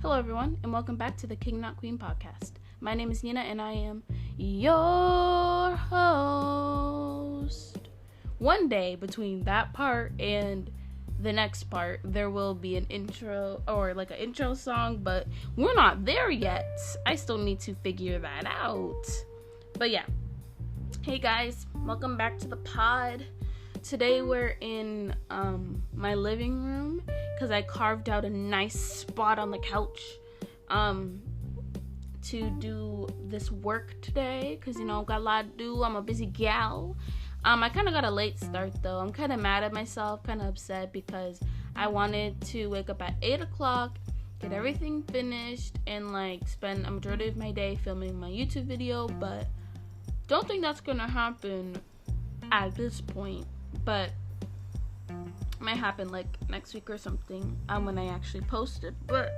Hello, everyone, and welcome back to the King Not Queen podcast. My name is Nina, and I am your host. One day between that part and the next part, there will be an intro or like an intro song, but we're not there yet. I still need to figure that out. But yeah. Hey guys, welcome back to the pod. Today we're in my living room because I carved out a nice spot on the couch to do this work today because, I've got a lot to do. I'm a busy gal. I kind of got a late start though. I'm kind of mad at myself, kind of upset because I wanted to wake up at 8 o'clock, get everything finished, and spend a majority of my day filming my YouTube video, but don't think that's gonna happen at this point. But it might happen next week or something when I actually post it. But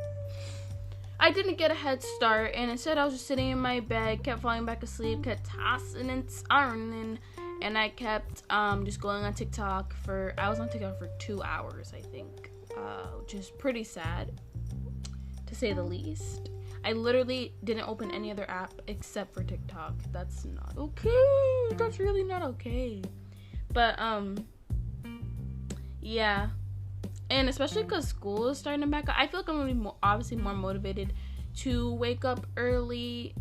I didn't get a head start, and instead I was just sitting in my bed, kept falling back asleep, kept tossing and turning, and I kept just going on TikTok I was on TikTok for 2 hours, I think, which is pretty sad to say the least. I literally didn't open any other app except for TikTok. That's not okay. That's really not okay. But, yeah. And especially because school is starting to back up, I feel like I'm going to be obviously more motivated to wake up early,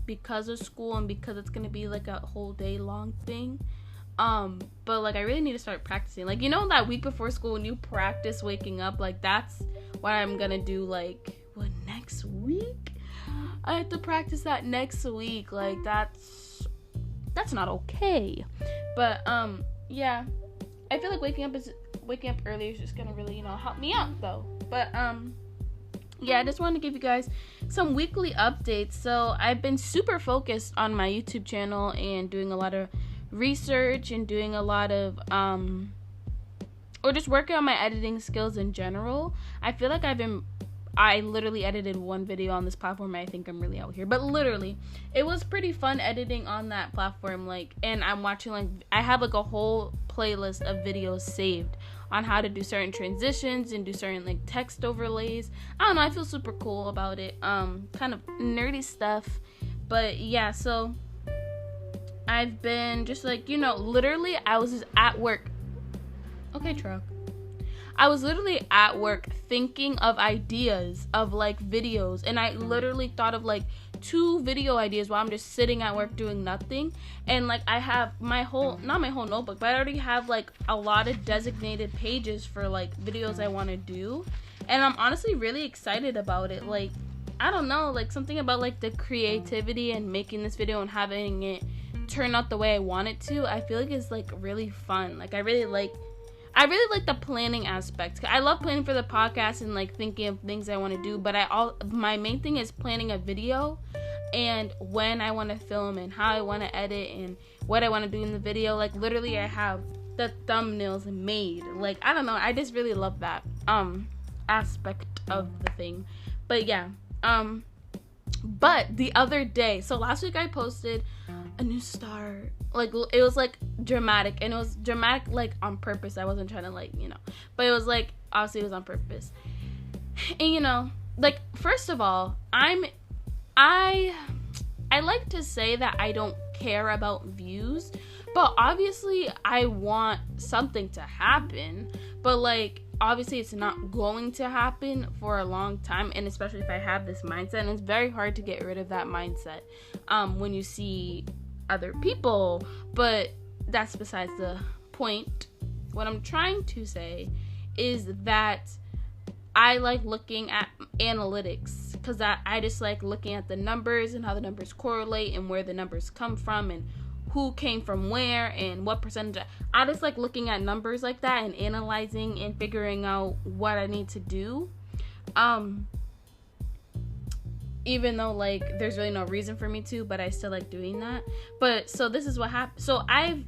because of school and because it's going to be, a whole day long thing. But, I really need to start practicing. That week before school when you practice waking up, that's what I'm going to do, next week? I have to practice that next week. That's not okay. But yeah, I feel like waking up early is just gonna really help me out though. But yeah, I just wanted to give you guys some weekly updates. So I've been super focused on my YouTube channel and doing a lot of research and doing a lot of or just working on my editing skills in general. I feel like I literally edited one video on this platform, and I think I'm really out here. But literally, it was pretty fun editing on that platform. And I'm watching, I have, a whole playlist of videos saved on how to do certain transitions and do certain, text overlays. I don't know, I feel super cool about it. Kind of nerdy stuff. But, yeah, so I've been just, literally, I was just at work. Okay, truck. I was literally at work thinking of ideas of videos, and I literally thought of 2 video ideas while I'm just sitting at work doing nothing. And I have not my whole notebook, but I already have a lot of designated pages for videos I want to do, and I'm honestly really excited about it. I don't know, something about the creativity and making this video and having it turn out the way I want it to. I feel like it's really fun. I really like the planning aspect. I love planning for the podcast and thinking of things I want to do, but my main thing is planning a video and when I want to film and how I want to edit and what I want to do in the video. Literally I have the thumbnails made. I don't know, I just really love that aspect of the thing. But yeah, but the other day, so last week I posted a new start. It was dramatic, and it was dramatic on purpose. I wasn't trying to but it was obviously it was on purpose. And first of all, I like to say that I don't care about views, but obviously I want something to happen, but obviously it's not going to happen for a long time, and especially if I have this mindset, and it's very hard to get rid of that mindset when you see other people. But that's besides the point. What I'm trying to say is that I like looking at analytics, because I just like looking at the numbers and how the numbers correlate and where the numbers come from and who came from where and what percentage. I just like looking at numbers like that and analyzing and figuring out what I need to do. Even though there's really no reason for me to, but I still like doing that. But so this is what happened. So I'm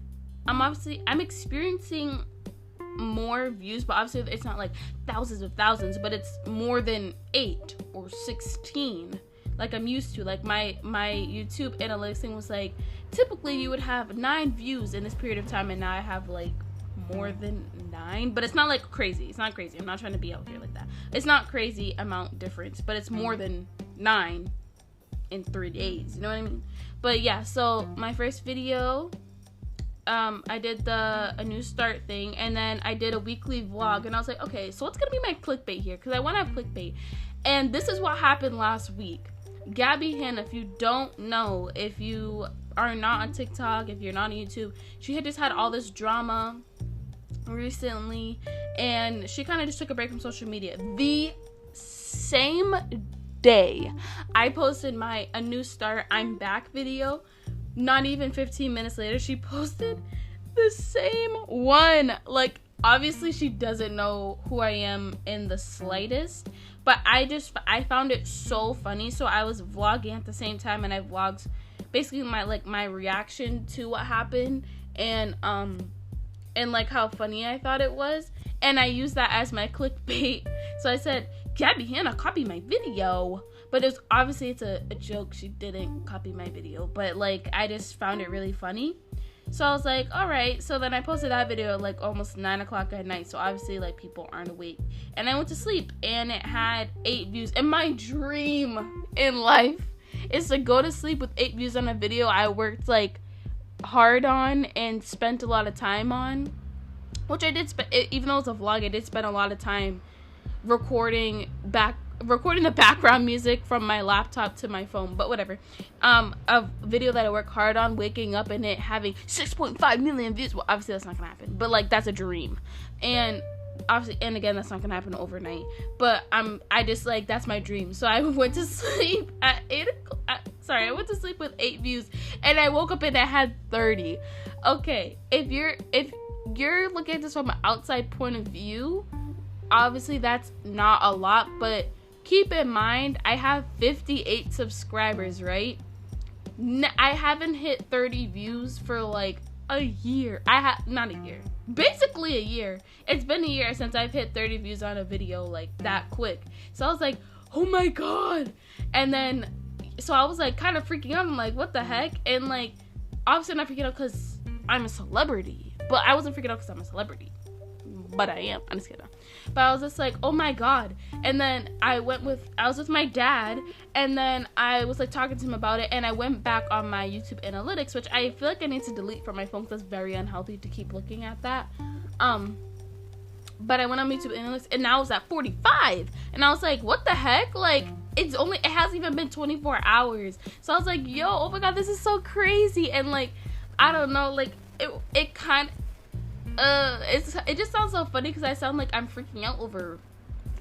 experiencing more views, but obviously it's not thousands of thousands, but it's more than 8 or 16 I'm used to. My YouTube analytics thing was typically you would have 9 views in this period of time, and now I have more than 9, but it's not like crazy. It's not crazy. I'm not trying to be out here like that. It's not crazy amount difference, but it's more than 9 in 3 days. You know what I mean? But yeah, so my first video, I did a new start thing, and then I did a weekly vlog, and I was like, okay, so what's gonna be my clickbait here? Because I want to have clickbait. And this is what happened last week. Gabby Hanna, if you don't know, if you are not on TikTok, if you're not on YouTube, she had just had all this drama recently, and she kind of just took a break from social media. The same day I posted a new start, I'm back video, not even 15 minutes later, she posted the same one. Like, obviously she doesn't know who I am in the slightest, but I found it so funny. So I was vlogging at the same time, and I vlogged basically my reaction to what happened, and like how funny I thought it was, and I used that as my clickbait. So I said, Gabby Hanna copied my video, but it's a joke. She didn't copy my video, but like I just found it really funny. So I was like, all right. So then I posted that video at like almost 9 o'clock at night. So obviously like people aren't awake, and I went to sleep, and it had 8 views. And my dream in life is to go to sleep with 8 views on a video I worked like hard on and spent a lot of time on, which I did even though it's a vlog, I did spend a lot of time recording the background music from my laptop to my phone, but whatever. A video that I work hard on, waking up and it having 6.5 million views. Well, obviously that's not gonna happen, but like that's a dream, and obviously, and again, that's not gonna happen overnight, but I just like, that's my dream. So I went to sleep at 8 o'clock. I went to sleep with 8 views, and I woke up and I had 30. Okay, if you're looking at this from an outside point of view, obviously that's not a lot, but keep in mind, I have 58 subscribers, right? I haven't hit 30 views for like a year. Not a year. Basically a year. It's been a year since I've hit 30 views on a video like that quick. So I was like, oh my god. And then, so I was like kind of freaking out. I'm like, what the heck? And like, obviously I'm not freaking out because I'm a celebrity. But I wasn't freaking out because I'm a celebrity. But I am. I'm just kidding. But I was just like, oh my god. And then I was with my dad, and then I was like talking to him about it, and I went back on my YouTube analytics, which I feel like I need to delete from my phone because it's very unhealthy to keep looking at that. But I went on YouTube analytics, and now it's at 45. And I was like, what the heck? Like, it hasn't even been 24 hours. So I was like, yo, oh my god, this is so crazy. And like, I don't know, like it kind of, it just sounds so funny because I sound like I'm freaking out over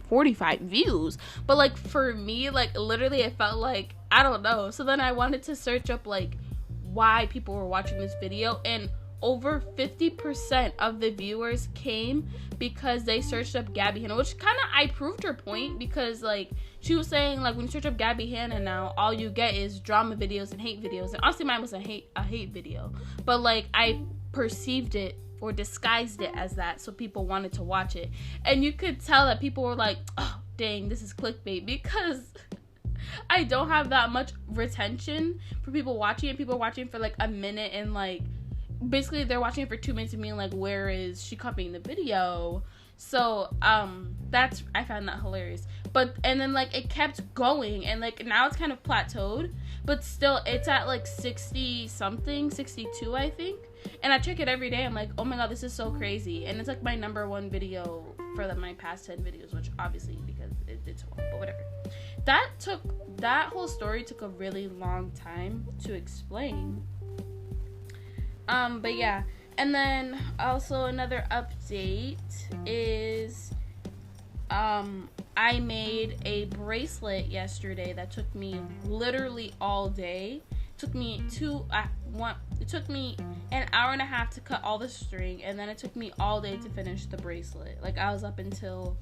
45 views, but like for me, like literally it felt like, I don't know. So then I wanted to search up like why people were watching this video, and over 50% of the viewers came because they searched up Gabby Hanna, which kind of, I proved her point, because like she was saying like when you search up Gabby Hanna now, all you get is drama videos and hate videos, and honestly mine was a hate video, but like I perceived it or disguised it as that so people wanted to watch it. And you could tell that people were like, oh dang, this is clickbait, because I don't have that much retention for people watching it. People are watching for like a minute, and like basically they're watching it for 2 minutes and being like, where is she copying the video? So I found that hilarious. But and then like it kept going, and like now it's kind of plateaued, but still it's at like 60 something, 62 I think. And I check it every day. I'm like, oh my god, this is so crazy. And it's like my #1 video for my past 10 videos, which obviously because it did so well, but whatever. That whole story took a really long time to explain. But yeah. And then also another update is I made a bracelet yesterday that took me literally all day. It took me an hour and a half to cut all the string, and then it took me all day to finish the bracelet. Like I was up until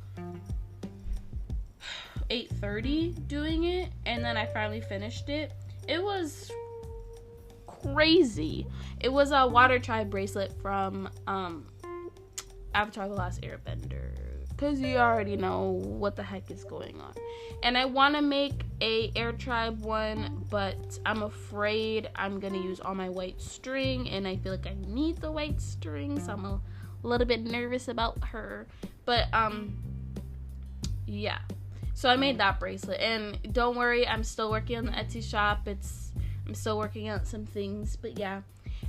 8:30 doing it, and then I finally finished it. It was crazy. It was a water tribe bracelet from Avatar: The Last Airbender, because you already know what the heck is going on. And I want to make a Air Tribe one, but I'm afraid I'm gonna use all my white string, and I feel like I need the white string, so I'm a a little bit nervous about her. But yeah. So I made that bracelet, and don't worry, I'm still working on the Etsy shop. I'm still working on some things, but yeah.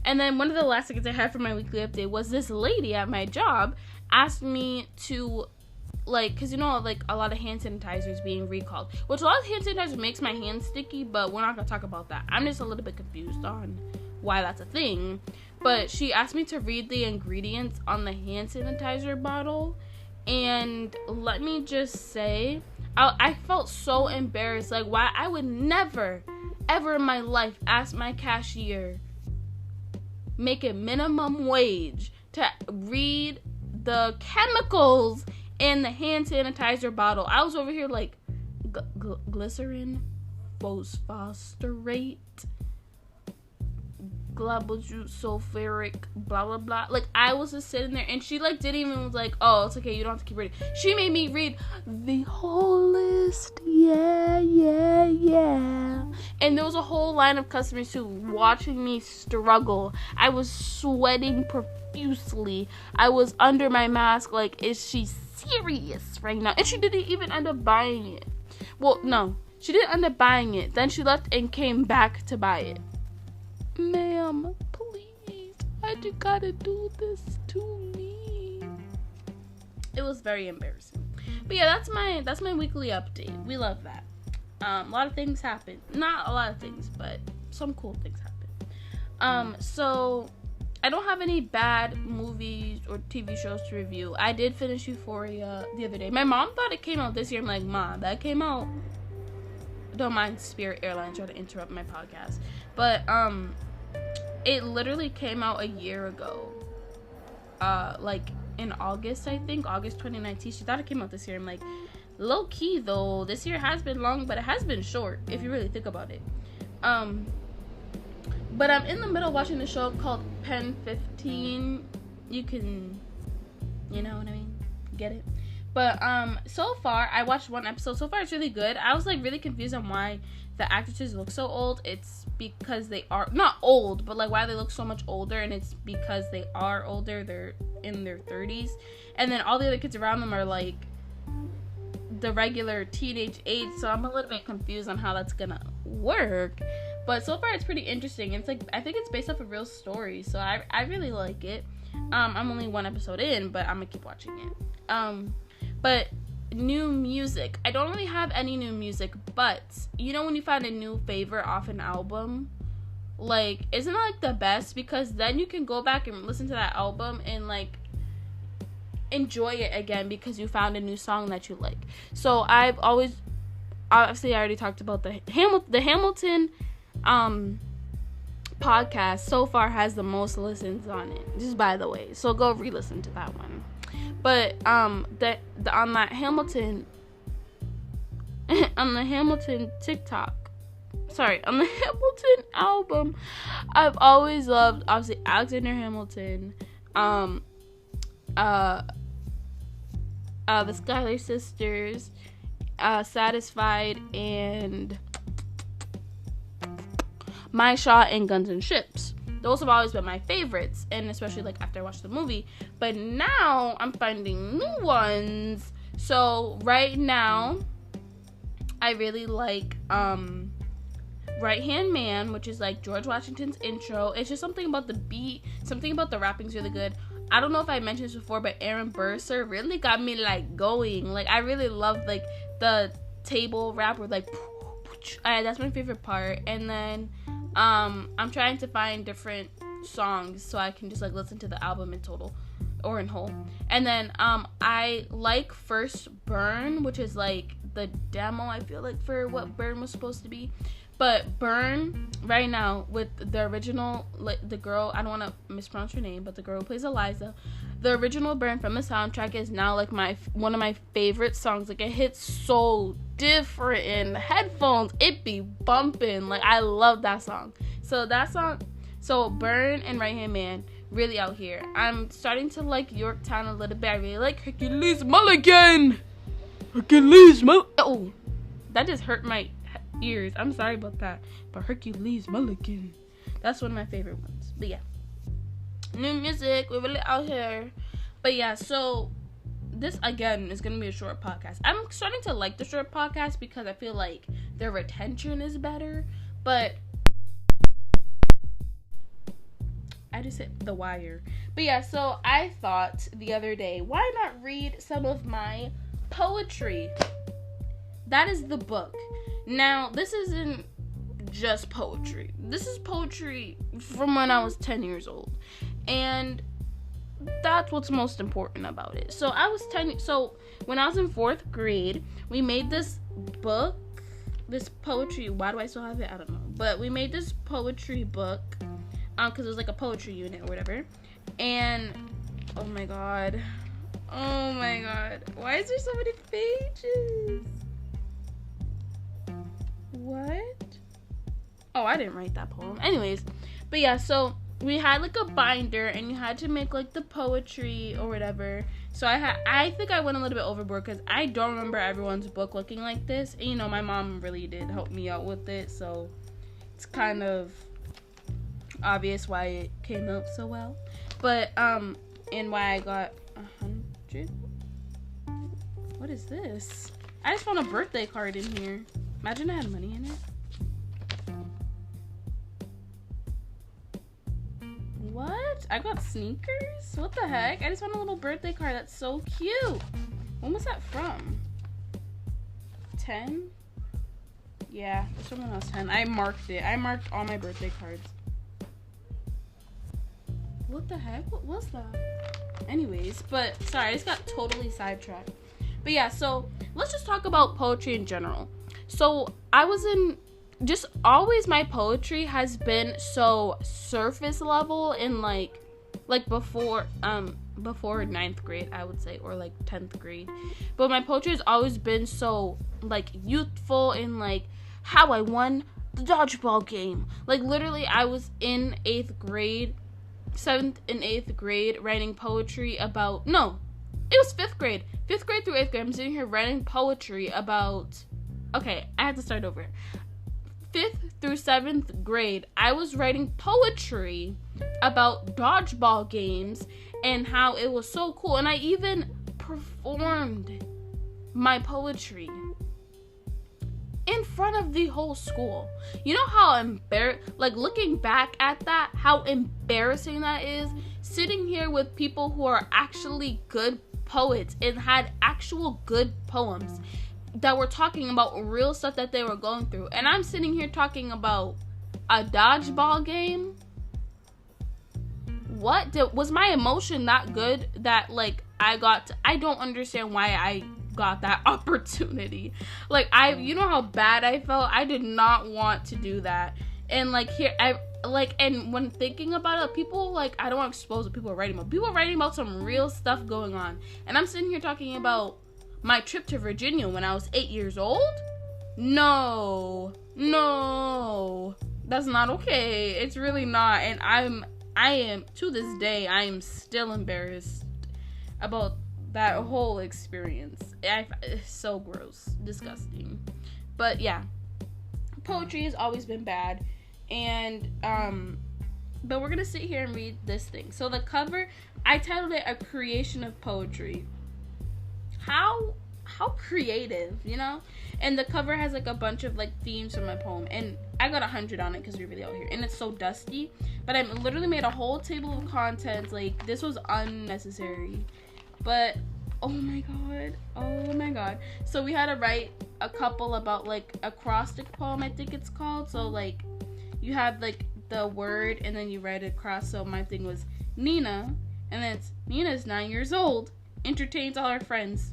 And then one of the last things I had for my weekly update was this lady at my job asked me to, like, because like a lot of hand sanitizers being recalled, which a lot of hand sanitizer makes my hands sticky, but we're not gonna talk about that. I'm just a little bit confused on why that's a thing. But she asked me to read the ingredients on the hand sanitizer bottle, and let me just say, I felt so embarrassed. Like, why? I would never, ever in my life ask my cashier, make it minimum wage, to read the chemicals in the hand sanitizer bottle. I was over here like, glycerin, phosphorate, sulfuric, blah blah blah. Like, I was just sitting there, and she like didn't even was like, oh, it's okay, you don't have to keep reading. She made me read the whole list. Yeah. And there was a whole line of customers who watching me struggle. I was sweating profusely. I was under my mask like, is she serious right now? And she didn't even end up buying it. Well, no, she didn't end up buying it. Then she left and came back to buy it. Ma'am, please, why'd you gotta do this to me? It was very embarrassing. But yeah, that's my weekly update. We love that. A lot of things happen. Not a lot of things, but some cool things happen. So I don't have any bad movies or TV shows to review. I did finish Euphoria the other day. My mom thought it came out this year. I'm like, Mom, that came out. Don't mind Spirit Airlines trying to interrupt my podcast. But it literally came out a year ago. Like in August, I think. August 2019. She thought it came out this year. I'm like, low key though, this year has been long, but it has been short if you really think about it. But I'm in the middle of watching a show called Pen 15. You can, you know what I mean? Get it? But so far, I watched one episode. So far, it's really good. I was like really confused on why the actresses look so old. It's because they are not old, but like why they look so much older, and it's because they are older. They're in their 30s, and then all the other kids around them are like the regular teenage age. So I'm a little bit confused on how that's gonna work. But so far, it's pretty interesting. It's like, I think it's based off a real story, so I really like it. I'm only one episode in, but I'm gonna keep watching it. But new music. I don't really have any new music, but you know when you find a new favorite off an album? Like, isn't that like the best? Because then you can go back and listen to that album and like enjoy it again because you found a new song that you like. So I've always, obviously I already talked about the Hamilton podcast so far has the most listens on it, just by the way, so go re-listen to that one. But on that Hamilton on the Hamilton TikTok, sorry, on the Hamilton album, I've always loved obviously Alexander Hamilton, the Schuyler Sisters, Satisfied, and My Shot and Guns and Ships. Those have always been my favorites, and especially like after I watched the movie. But now I'm finding new ones. So right now, I really like Right Hand Man, which is like George Washington's intro. It's just something about the beat, something about the rapping's really good. I don't know if I mentioned this before, but Aaron Burr really got me like going. Like, I really love like the table rap where like that's my favorite part. And then I'm trying to find different songs so I can just like listen to the album in total or in whole. And then I like First Burn, which is like the demo, I feel like, for what Burn was supposed to be. But Burn right now with the original, like the girl, I don't want to mispronounce her name, but the girl who plays Eliza, the original Burn from the soundtrack is now like one of my favorite songs. Like, it hits so different in headphones, it be bumping. Like, I love that song. So that song, so Burn and Right Hand Man, really out here. I'm starting to like Yorktown a little bit. I really like Hercules Mulligan. Oh, that just hurt my ears. I'm sorry about that. But Hercules Mulligan, that's one of my favorite ones. But yeah, new music, we're really out here. But yeah, so this again is gonna be a short podcast. I'm starting to like the short podcast because I feel like their retention is better. But I just hit the wire. But yeah, so I thought the other day, why not read some of my poetry? That is the book. Now, this isn't just poetry. This is poetry from when I was 10 years old. And that's what's most important about it. So when I was in 4th grade, we made this book, this poetry. Why do I still have it? I don't know. But we made this poetry book because it was like a poetry unit or whatever. And oh my god, why is there so many pages? What? Oh, I didn't write that poem. Anyways, but yeah, so we had like a binder and you had to make like the poetry or whatever. So I think I went a little bit overboard because I don't remember everyone's book looking like this. And, you know, my mom really did help me out with it, so it's kind of obvious why it came out so well. But and why I got 100. What is this? I just found a birthday card in here. Imagine I had money in it. What? I got sneakers? What the heck? I just found a little birthday card. That's so cute. When was that from? 10? Yeah, it's from when I was 10. I marked it. I marked all my birthday cards. What the heck? What was that? Anyways, but sorry, I just got totally sidetracked. But yeah, so let's just talk about poetry in general. So I was just always my poetry has been so surface level in like before 9th grade, I would say, or like 10th grade. But my poetry has always been so like youthful in like how I won the dodgeball game. Like literally I was in 8th grade, 7th and 8th grade writing poetry about, no, it was 5th grade. 5th grade through 8th grade, I'm sitting here writing poetry about, okay, I had to start over. 5th through 7th grade, I was writing poetry about dodgeball games and how it was so cool. And I even performed my poetry in front of the whole school. You know how like looking back at that, how embarrassing that is? Sitting here with people who are actually good poets and had actual good poems that were talking about real stuff that they were going through. And I'm sitting here talking about a dodgeball game. Was my emotion that good that like I don't understand why I got that opportunity. Like you know how bad I felt? I did not want to do that. And like here and when thinking about it, people like, I don't want to expose what people are writing about. People are writing about some real stuff going on. And I'm sitting here talking about my trip to Virginia when I was 8 years old? No, that's not okay. It's really not. And I am, to this day, I am still embarrassed about that whole experience. It's so gross, disgusting. But yeah, poetry has always been bad. And but we're gonna sit here and read this thing. So the cover, I titled it A Creation of Poetry. How creative, you know? And the cover has like a bunch of like themes from my poem, and I got 100 on it because we're really out here, and it's so dusty. But I literally made a whole table of contents. Like, this was unnecessary, but oh my god. So we had to write a couple about like acrostic poem, I think it's called. So like you have like the word and then you write it across. So my thing was Nina, and then it's Nina's 9 years old, entertains all her friends,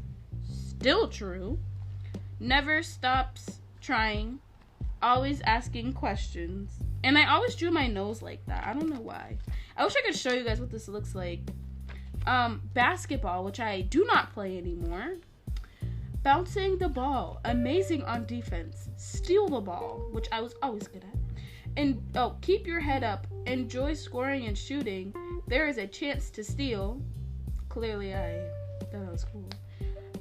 still true, never stops trying, always asking questions. And I always drew my nose like that. I don't know why. I wish I could show you guys what this looks like. Basketball, which I do not play anymore. Bouncing the ball, amazing on defense. Steal the ball, which I was always good at. And keep your head up, enjoy scoring and shooting. There is a chance to steal. Clearly I thought that was cool.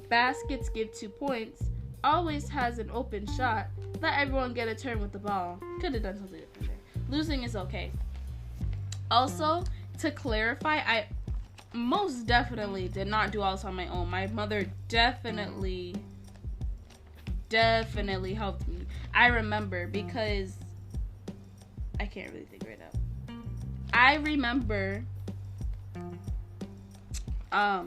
Baskets give 2 points. Always has an open shot. Let everyone get a turn with the ball. Could have done something different there. Losing is okay. Also, to clarify, most definitely did not do all this on my own. My mother definitely helped me. I remember because I can't really think right now. I remember oh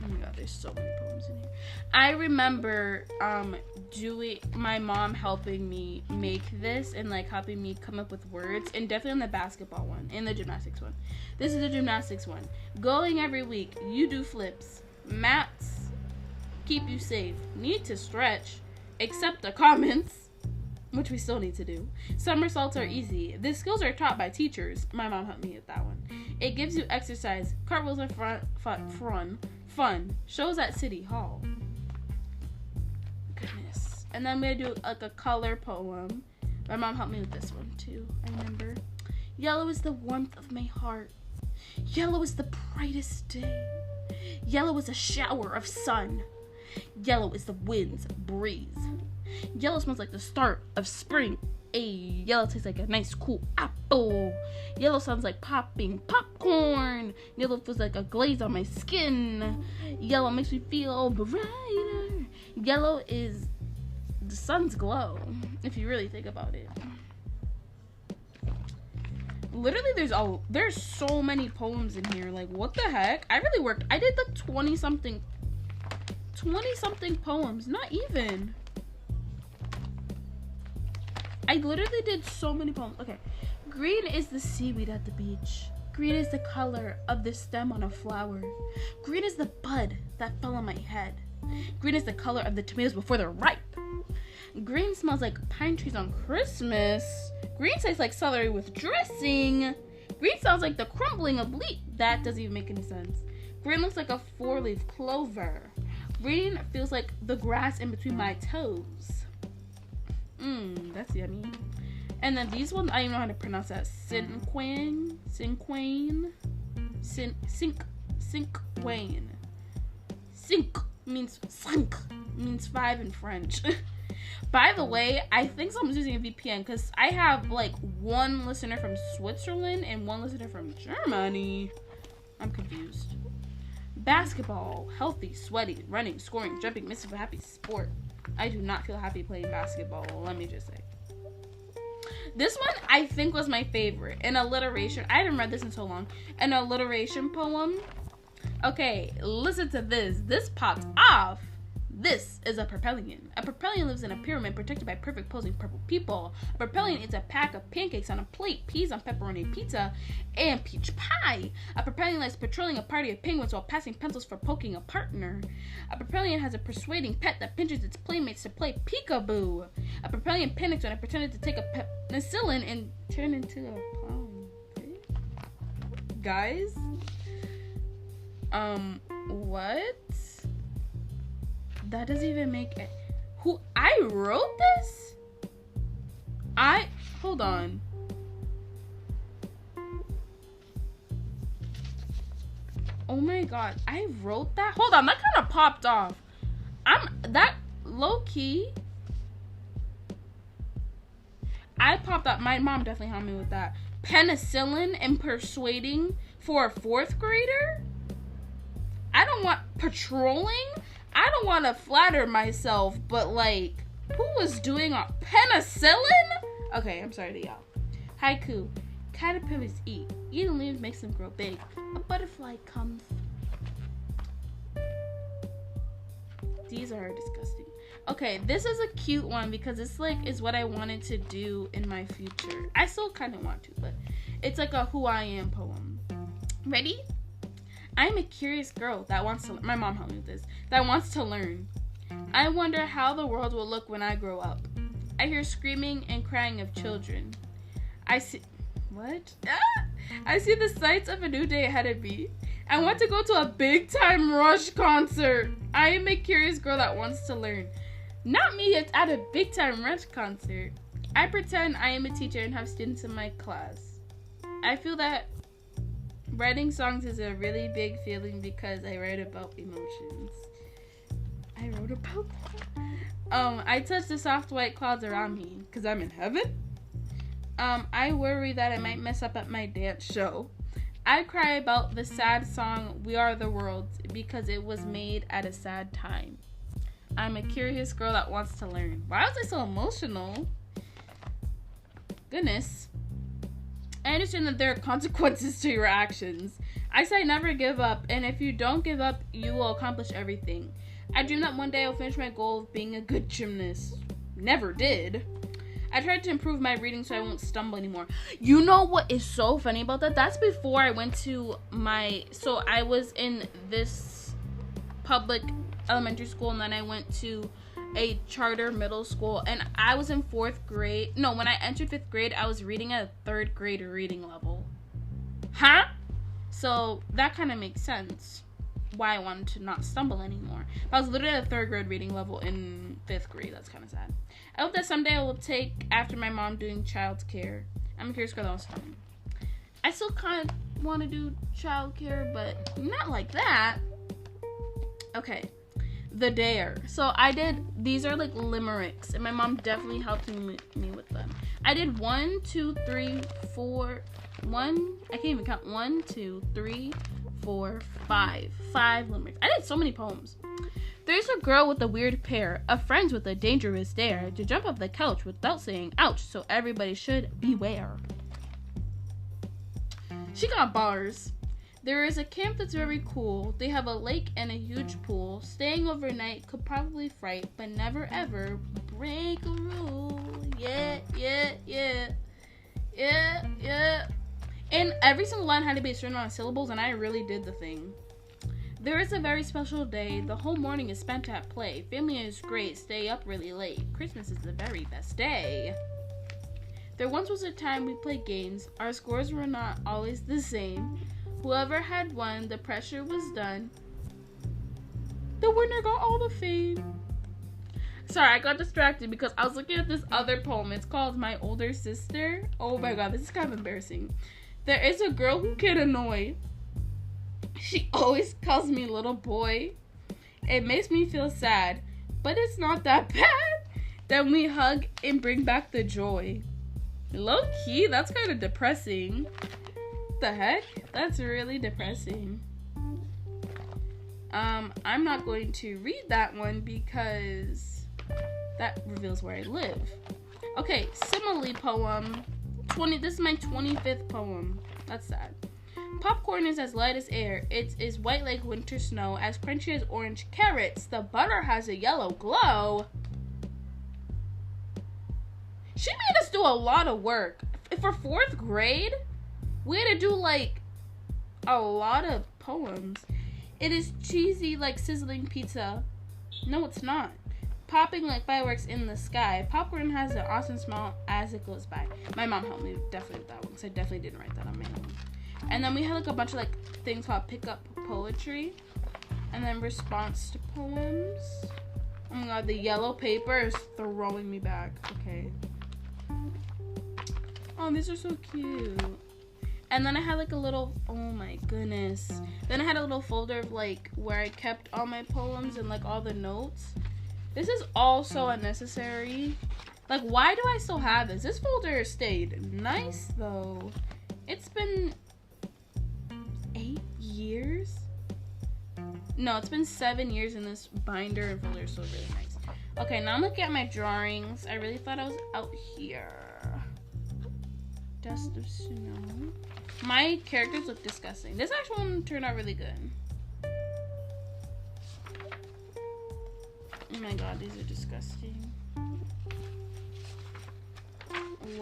my god, there's so many poems in here. I remember doing my mom helping me make this and like helping me come up with words, and definitely on the basketball one and the gymnastics one. This is the gymnastics one. Going every week, you do flips. Mats keep you safe. Need to stretch, accept the comments, which we still need to do. Somersaults are easy. The skills are taught by teachers. My mom helped me with that one. It gives you exercise. Cartwheels are fun. Shows at City Hall. Goodness. And then I'm going to do like a color poem. My mom helped me with this one too, I remember. Yellow is the warmth of my heart. Yellow is the brightest day. Yellow is a shower of sun. Yellow is the wind's breeze. Yellow smells like the start of spring. Ayy, yellow tastes like a nice cool apple. Yellow sounds like popping popcorn. Yellow feels like a glaze on my skin. Yellow makes me feel brighter. Yellow is the sun's glow, if you really think about it. Literally, there's so many poems in here. Like, what the heck? I really worked. I did like 20 something poems. Not even. I literally did so many poems. Okay. Green is the seaweed at the beach. Green is the color of the stem on a flower. Green is the bud that fell on my head. Green is the color of the tomatoes before they're ripe. Green smells like pine trees on Christmas. Green tastes like celery with dressing. Green sounds like the crumbling of leaf. That doesn't even make any sense. Green looks like a 4-leaf clover. Green feels like the grass in between my toes. That's yummy. And then these ones, I don't even know how to pronounce that. Cinquain. Cinq means 5 in French. By the way, I think someone's using a VPN because I have like one listener from Switzerland and one listener from Germany. I'm confused. Basketball, healthy, sweaty, running, scoring, jumping, missing a happy sport. I do not feel happy playing basketball, let me just say. This one I think was my favorite. An alliteration. I haven't read this in so long. An alliteration poem. Okay, listen to this. This popped off. This is a Perpellian. A Perpellian lives in a pyramid protected by perfect posing purple people. A Perpellian eats a pack of pancakes on a plate, peas on pepperoni pizza, and peach pie. A Perpellian likes patrolling a party of penguins while passing pencils for poking a partner. A Perpellian has a persuading pet that pinches its playmates to play peekaboo. A Perpellian panics when I pretended to take a penicillin and turn into a palm. Guys? What? That doesn't even make it. I wrote this? Hold on. Oh my god, I wrote that? Hold on, that kind of popped off. That low key. I popped up. My mom definitely helped me with that. Penicillin and persuading for a 4th grader? I don't want patrolling. I don't want to flatter myself, but like, who was doing a penicillin? Okay, I'm sorry to y'all. Haiku. Caterpillars eat. Eating leaves makes them grow big. A butterfly comes. These are disgusting. Okay, this is a cute one because it's like is what I wanted to do in my future. I still kind of want to, but it's like a who I am poem. Ready? I'm a curious girl that wants to my mom helped me with this. That wants to learn. I wonder how the world will look when I grow up. I hear screaming and crying of children. I see the sights of a new day ahead of me. I want to go to a big time Rush concert. I am a curious girl that wants to learn. Not me, it's at a big time Rush concert. I pretend I am a teacher and have students in my class. I feel that writing songs is a really big feeling because I write about emotions. I wrote about that. I touch the soft white clouds around me because I'm in heaven. I worry that I might mess up at my dance show. I cry about the sad song We Are the World because it was made at a sad time. I'm a curious girl that wants to learn. Why was I so emotional? Goodness. I understand that there are consequences to your actions. I say never give up, and if you don't give up, you will accomplish everything. I dream that one day I'll finish my goal of being a good gymnast. Never did. I tried to improve my reading so I won't stumble anymore. You know what is so funny about that? That's before I went to so I was in this public elementary school, and then I went to a charter middle school, and I was in 4th grade. No, when I entered 5th grade, I was reading at a 3rd grade reading level. Huh? So that kind of makes sense why I wanted to not stumble anymore. But I was literally at a 3rd grade reading level in 5th grade. That's kind of sad. I hope that someday I will take after my mom doing childcare. I'm a curious girl that wants to learn. I still kind of want to do childcare, but not like that. Okay. The Dare. So I did, these are like limericks, and my mom definitely helped me with them. I did 1, 2, 3, 4, 1, I can't even count, 1, 2, 3, 4, 5 limericks. I did so many poems. There's a girl with a weird pair of friends with a dangerous dare to jump off the couch without saying ouch, so everybody should beware. She got bars. There is a camp that's very cool. They have a lake and a huge pool. Staying overnight could probably fright, but never ever break a rule. Yeah. And every single line had to be a certain amount of syllables, and I really did the thing. There is a very special day. The whole morning is spent at play. Family is great. Stay up really late. Christmas is the very best day. There once was a time we played games. Our scores were not always the same. Whoever had won, the pressure was done. The winner got all the fame. Sorry, I got distracted because I was looking at this other poem. It's called My Older Sister. Oh my god, this is kind of embarrassing. There is a girl who can annoy. She always calls me little boy. It makes me feel sad, but it's not that bad. Then we hug and bring back the joy. Low key, that's kind of depressing. What the heck? That's really depressing. I'm not going to read that one because that reveals where I live. Okay, simile poem. This is my 25th poem. That's sad. Popcorn is as light as air. It is white like winter snow, as crunchy as orange carrots. The butter has a yellow glow. She made us do a lot of work. For 4th grade, we had to do like a lot of poems. It is cheesy like sizzling pizza. No, it's not. Popping like fireworks in the sky. Popcorn has an awesome smell as it goes by. My mom helped me definitely with that one because I definitely didn't write that on my own. And then we had like a bunch of like things called pick up poetry, and then response to poems. Oh my god, the yellow paper is throwing me back. Okay. Oh, these are so cute. And then I had like a little, oh my goodness. Then I had a little folder of like where I kept all my poems and like all the notes. This is all so unnecessary. Like, why do I still have this? This folder stayed nice though. It's been 8 years? No, it's been 7 years, and this binder and folder is so really nice. Okay, now I'm looking at my drawings. I really thought I was out here. Dust of snow. My characters look disgusting. This actual one turned out really good. Oh my god, these are disgusting.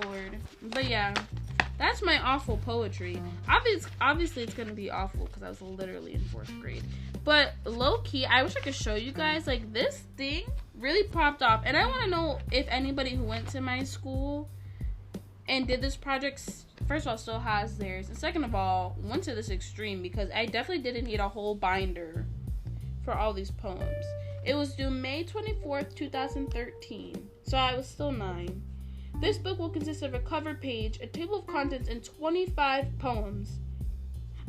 Lord. But yeah, that's my awful poetry. Obviously it's gonna be awful because I was literally in 4th grade. But low-key, I wish I could show you guys. Like, this thing really popped off. And I want to know if anybody who went to my school and did this project, first of all, still has theirs. And second of all, went to this extreme because I definitely didn't need a whole binder for all these poems. It was due May 24th, 2013. So I was still 9. This book will consist of a cover page, a table of contents, and 25 poems.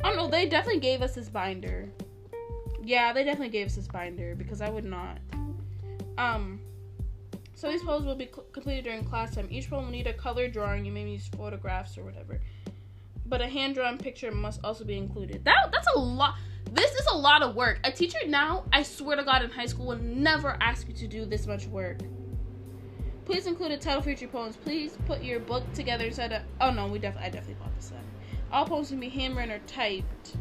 I don't know, they definitely gave us this binder. Yeah, they definitely gave us this binder because I would not. So these poems will be completed during class time. Each poem will need a color drawing. You may use photographs or whatever. but a hand-drawn picture must also be included. That's a lot. This is a lot of work. A teacher now, I swear to God, in high school will never ask you to do this much work. Please include a title for each poems. Please put your book together inside a... Oh, no, I definitely bought this one. All poems can be handwritten or typed.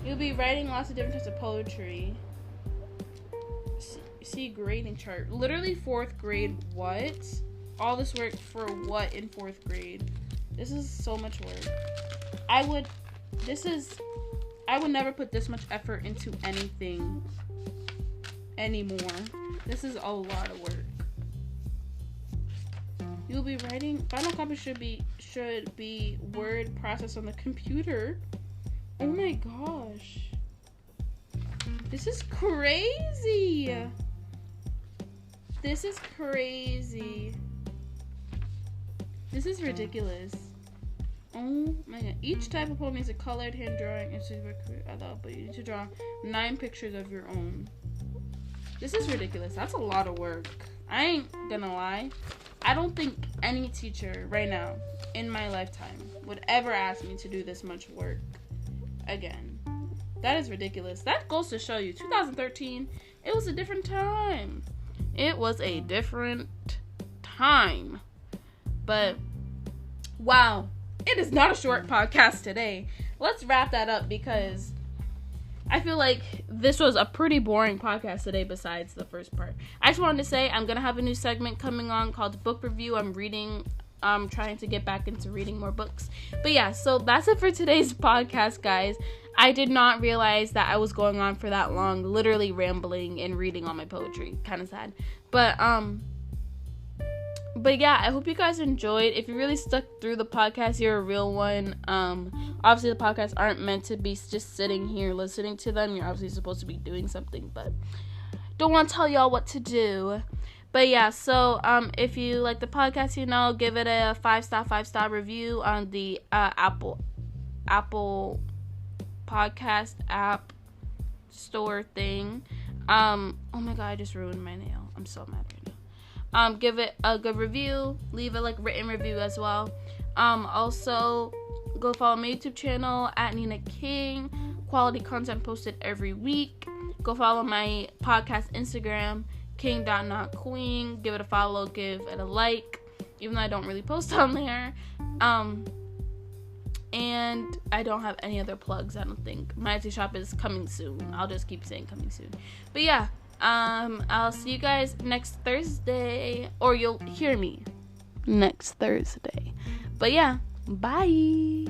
You'll be writing lots of different types of poetry. See grading chart. Literally 4th grade, what? All this work for what in 4th grade? This is so much work. I would never put this much effort into anything anymore. This is a lot of work. You'll be writing. Final copy should be word processed on the computer. Oh my gosh. This is crazy. This is crazy. This is ridiculous. Oh my god. Each type of poem needs a colored hand drawing. But you need to draw 9 pictures of your own. This is ridiculous. That's a lot of work. I ain't gonna lie. I don't think any teacher right now in my lifetime would ever ask me to do this much work again. That is ridiculous. That goes to show you 2013, it was a different time. It was a different time. But wow, it is not a short podcast today. Let's wrap that up because I feel like this was a pretty boring podcast today besides the first part. I just wanted to say I'm going to have a new segment coming on called Book Review. I'm trying to get back into reading more books. But yeah, so that's it for today's podcast, guys. I did not realize that I was going on for that long, literally rambling and reading all my poetry. Kind of sad. But yeah, I hope you guys enjoyed. If you really stuck through the podcast, you're a real one. Obviously, the podcasts aren't meant to be just sitting here listening to them. You're obviously supposed to be doing something, but don't want to tell y'all what to do. But yeah, so if you like the podcast, give it a 5-star review on the Apple podcast app store thing. Oh my god, I just ruined my nail. I'm so mad right now. Give it a good review. Leave a written review as well. Also, go follow my YouTube channel at Nina King. Quality content posted every week. Go follow my podcast Instagram, king.notqueen. Give it a follow. Give it a like. Even though I don't really post on there. And I don't have any other plugs, I don't think. My Etsy shop is coming soon. I'll just keep saying coming soon. But yeah. I'll see you guys next Thursday, or you'll hear me next Thursday. But yeah, bye.